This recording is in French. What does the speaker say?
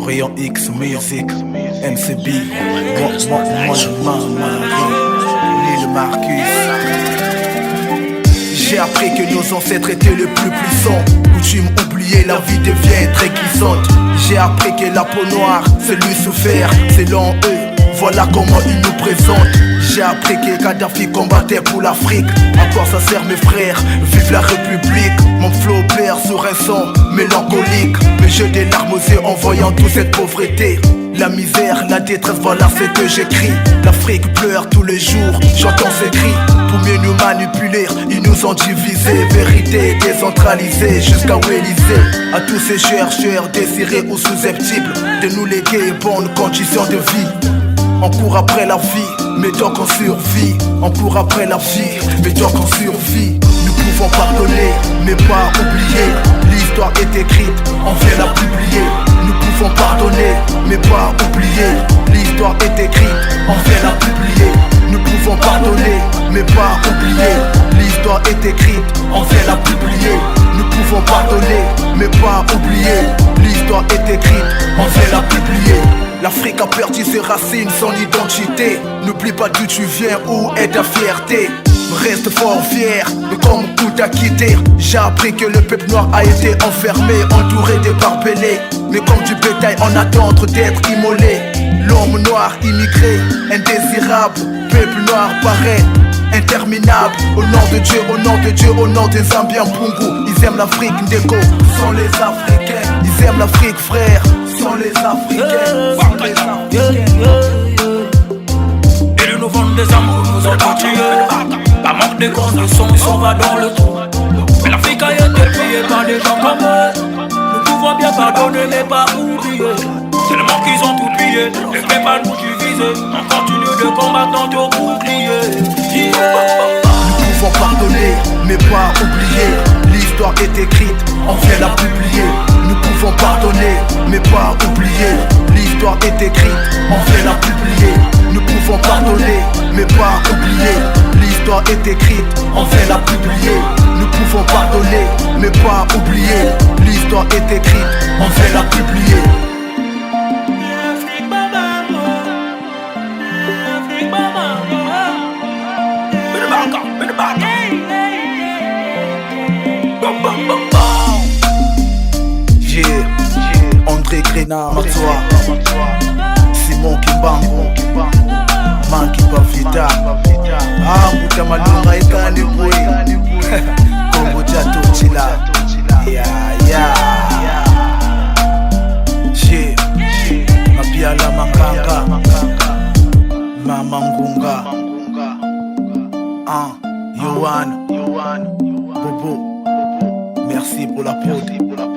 Rayon X Music, MCB, Lil Marcus. J'ai appris que nos ancêtres étaient les plus puissants. Coutume oubliée, la vie devient très glissante. J'ai appris que la peau noire, c'est Lucifer, c'est l'en eux. Voilà comment ils nous présentent. J'ai appris que Kadhafi combattait pour l'Afrique. À quoi ça sert mes frères? Vive la République. Mon flow perd sur un son mélancolique. Mais j'ai des larmes aux yeux en voyant toute cette pauvreté. La misère, la détresse, voilà ce que j'écris. L'Afrique pleure tous les jours, j'entends ces cris. Pour mieux nous manipuler, ils nous ont divisés. Vérité décentralisée jusqu'à Élysée. À tous ces chercheurs désirés ou susceptibles de nous léguer bonnes conditions de vie. On court après la vie, mais tant qu'on survit. On court après la vie, mais tant qu'on survit. Nous pouvons pardonner, mais pas oublier. L'histoire est écrite, on vient la publier. Nous pouvons pardonner, mais pas oublier. L'histoire est écrite, on vient la publier. Nous pouvons pardonner, mais pas oublier. L'histoire est écrite, on vient la publier. Nous pouvons pardonner, mais pas oublier. L'histoire est écrite, on vient la publier. L'Afrique a perdu ses racines, son identité. N'oublie pas d'où tu viens, où est ta fierté. Reste fort fier de comme tout a quitté. J'ai appris que le peuple noir a été enfermé, entouré d'éparpillés. Mais comme du bétail en attente d'être immolé. L'homme noir immigré, indésirable. Peuple noir paraît interminable. Au nom de Dieu, au nom de Dieu, au nom des Zambiens Pungu. Ils aiment l'Afrique Ndeko, sont les Africains. Ils aiment l'Afrique frère, sont les Africains. Sont les Africains. Et le novembre des amours nous ont tués. Pas manque de conditions, ils s'en va dans le trou. Mais l'Afrique a été pillée par des gens comme eux. Nous pouvons bien pardonner mais pas oublier. Tellement qu'ils ont tout pillé, ne fait pas nous diviser. On continue de combattre dans nos boucliers. Nous pouvons pardonner, mais pas oublier. L'histoire est écrite, on vient la publier. Nous pouvons pardonner, mais pas oublier. L'histoire est écrite, on vient la publier. Nous pouvons pardonner, mais pas oublier. L'histoire est écrite, on vient la publier. Nous pouvons pardonner, mais pas oublier. L'histoire est écrite, on vient la publier. André Grena, Matoa, Simon Kimbango, Manki Pavita, Muta Malunga Ekani Boy, Kongo Jato Chila, Mabiala Makanga, Mama Ngunga, Yohan, Bobo, merci pour la prod.